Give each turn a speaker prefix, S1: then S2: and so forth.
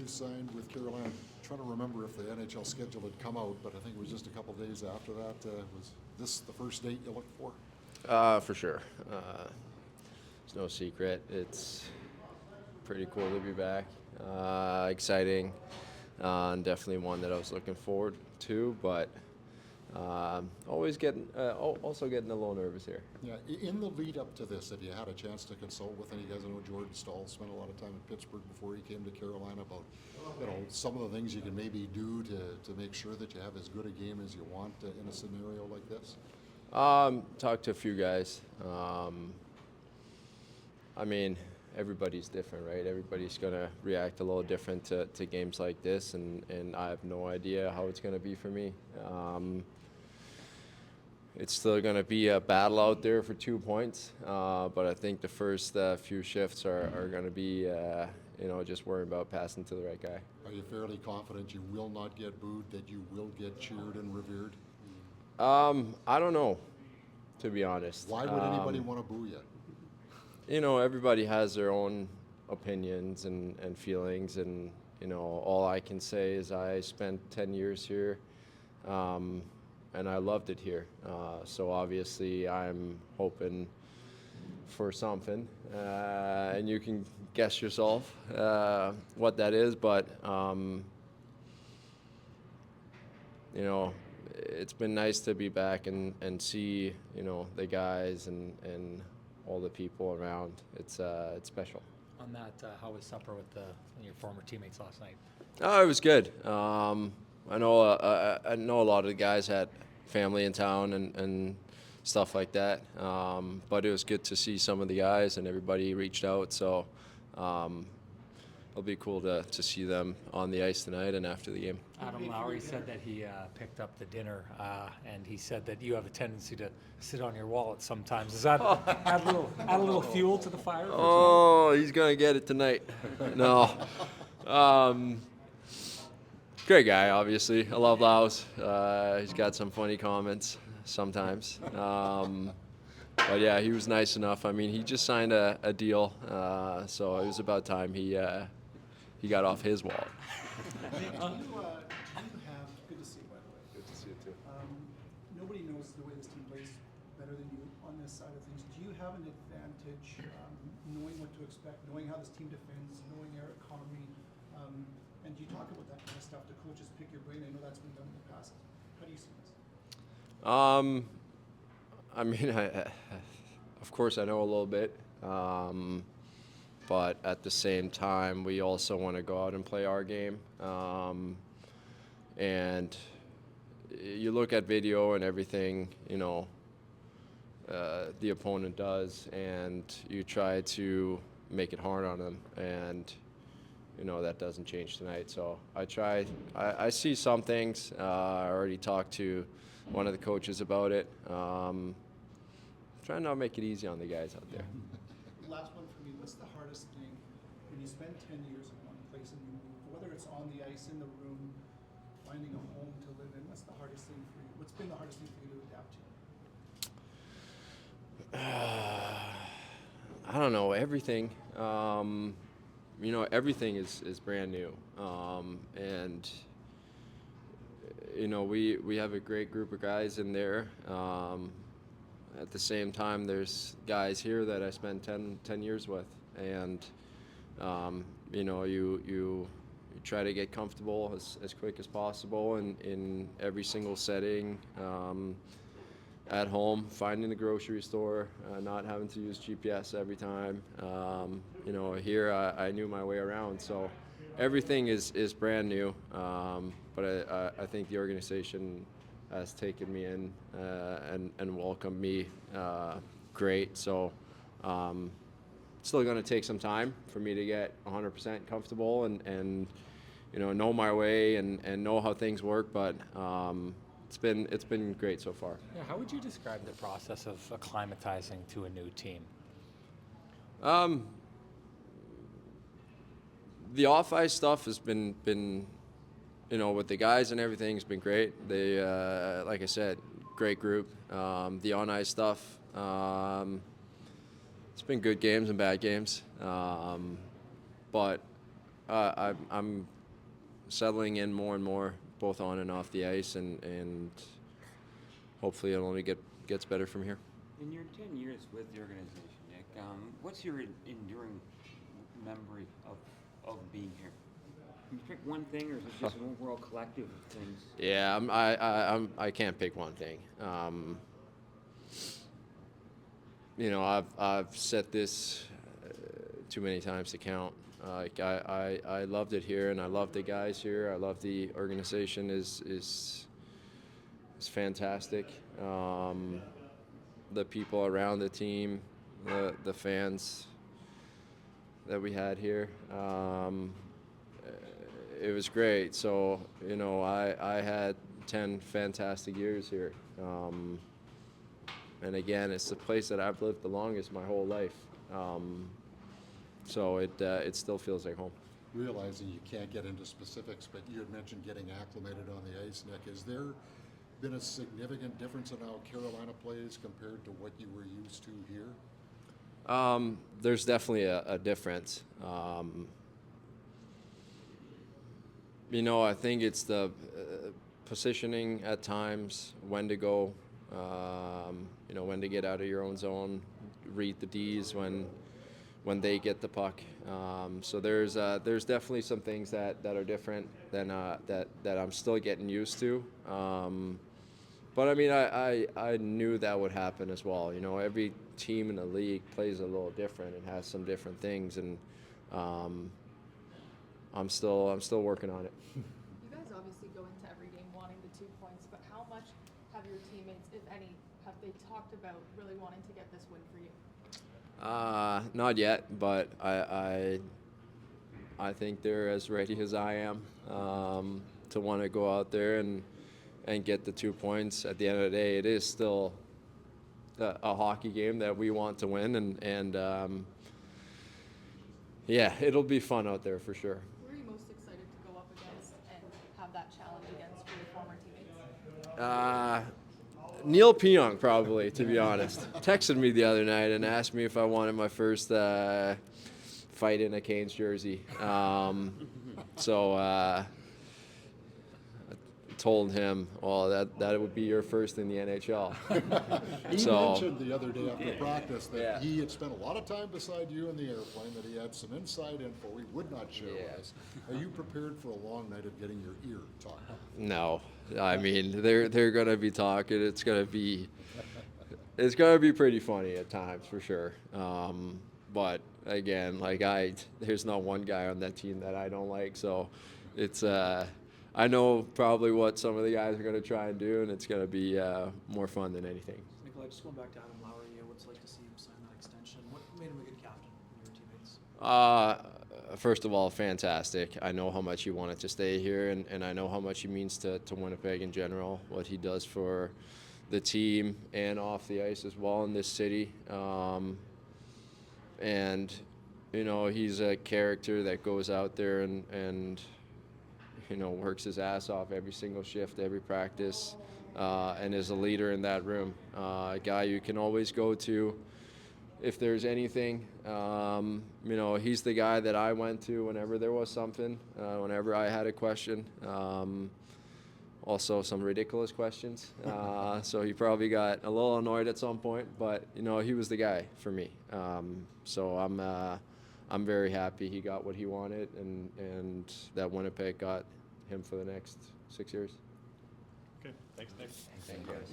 S1: signed with Carolina. I'm trying to remember if the NHL schedule had come out, but I think it was just a couple days after that. Was this the first date you looked for?
S2: For sure. It's no secret. It's pretty cool to be back. Exciting, and definitely one that I was looking forward to. But also getting a little nervous here.
S1: Yeah. In the lead up to this, have you had a chance to consult with any guys? I know Jordan Stahl spent a lot of time in Pittsburgh before he came to Carolina about some of the things you can maybe do to make sure that you have as good a game as you want in a scenario like this.
S2: Talked to a few guys. I mean, everybody's different, right? Everybody's going to react a little different to games like this, and I have no idea how it's going to be for me. It's still going to be a battle out there for 2 points, but I think the first few shifts are going to be, just worrying about passing to the right guy.
S1: Are you fairly confident you will not get booed, that you will get cheered and revered?
S2: I don't know, to be honest.
S1: Why would anybody want to boo you?
S2: Everybody has their own opinions and feelings, and all I can say is I spent 10 years here, and I loved it here. So obviously I'm hoping for something, and you can guess yourself what that is, but it's been nice to be back and see the guys and all the people around. It's special.
S3: On that, how was supper with your former teammates last night?
S2: Oh, it was good. I know a lot of the guys had family in town and stuff like that. But it was good to see some of the guys, and everybody reached out. So it'll be cool to see them on the ice tonight and after the game.
S3: Adam Lowry said that he picked up the dinner, and he said that you have a tendency to sit on your wallet sometimes. Does that add a little fuel to the fire?
S2: Oh, he's gonna get it tonight. No. Great guy, obviously. I love Laos. He's got some funny comments sometimes. But yeah, he was nice enough. I mean, he just signed a deal, so it was about time he got off his wallet.
S4: Good to see you, by the way.
S2: Good to see you too.
S4: Nobody knows the way this team plays better than you on this side of things. Do you have an advantage knowing what to expect, knowing how this team defends, knowing Eric Comrie, and do you talk about that kind of stuff? Do coaches pick your brain? I know that's been done in the past. How do you see this?
S2: I mean, of course I know a little bit, but at the same time, we also want to go out and play our game. And you look at video and everything, the opponent does, and you try to make it hard on them, and that doesn't change tonight. So I see some things. I already talked to one of the coaches about it. Trying not to make it easy on the guys out there.
S4: Last one for me. What's the hardest thing when you spend 10 years in one place and you move, whether it's on the ice, in the room, finding a home to live in? What's the hardest thing for you? What's been the hardest thing for you to adapt to?
S2: I don't know, everything. Everything is brand new. And we have a great group of guys in there. At the same time, there's guys here that I spent 10 years with, and you try to get comfortable as quick as possible in every single setting. At home, finding the grocery store, not having to use GPS every time. Here I knew my way around, so everything is brand new. But I think the organization has taken me in and welcomed me great. So still going to take some time for me to get 100% comfortable and know my way and know how things work. But it's been great so far.
S3: Yeah, how would you describe the process of acclimatizing to a new team?
S2: The off-ice stuff has been with the guys and everything has been great. They, like I said, great group. The on-ice stuff, it's been good games and bad games. But I'm settling in more and more, both on and off the ice, and hopefully it only gets better from here.
S5: In your 10 years with the organization, Nick, what's your enduring memory of being here? Can you pick one thing, or is it just an overall collective of things?
S2: Yeah, I can't pick one thing. I've said this too many times to count. I loved it here, and I love the guys here. I love the organization is fantastic. The people around the team, the fans that we had here. It was great. So, I had 10 fantastic years here. And again, it's the place that I've lived the longest my whole life. So it still feels like home.
S1: Realizing you can't get into specifics, but you had mentioned getting acclimated on the ice, Nick. Has there been a significant difference in how Carolina plays compared to what you were used to here?
S2: There's definitely a difference. I think it's the positioning at times, when to go, when to get out of your own zone, read the Ds when they get the puck. So there's definitely some things that are different than that I'm still getting used to. But I mean, I knew that would happen as well. Every team in the league plays a little different and has some different things, and I'm still working on it.
S6: You guys obviously go into every game wanting the 2 points, but how much have your teammates, if any, have they talked about really wanting to get this win for you?
S2: Not yet, but I think they're as ready as I am to want to go out there and get the 2 points. At the end of the day, it is still a hockey game that we want to win, and yeah, it'll be fun out there for sure.
S6: Who are you most excited to go up against and have that challenge against for your former teammates?
S2: Neil Pionk, probably, to be honest. Texted me the other night and asked me if I wanted my first fight in a Canes jersey. So I told him, well, that would be your first in the NHL.
S1: He mentioned the other day after practice that he had spent a lot of time beside you in the airplane, that he had some inside info he would not share with us. Are you prepared for a long night of getting your ear talked?
S2: No, I mean they're gonna be talking. It's gonna be pretty funny at times for sure. But again, there's not one guy on that team that I don't like. So it's I know probably what some of the guys are gonna try and do, and it's gonna be more fun than anything.
S7: Nikolaj, just going back to Adam Lowry, what's it like to see him sign that extension? What made him a good captain for your teammates?
S2: First of all, fantastic. I know how much he wanted to stay here, and I know how much he means to Winnipeg in general, what he does for the team and off the ice as well in this city. And, he's a character that goes out there and works his ass off every single shift, every practice, and is a leader in that room. A guy you can always go to if there's anything. He's the guy that I went to whenever there was something, whenever I had a question. Also some ridiculous questions. So he probably got a little annoyed at some point, but he was the guy for me. So I'm very happy he got what he wanted, and that Winnipeg got him for the next 6 years.
S8: Okay, thanks, Nick.
S5: Thank you.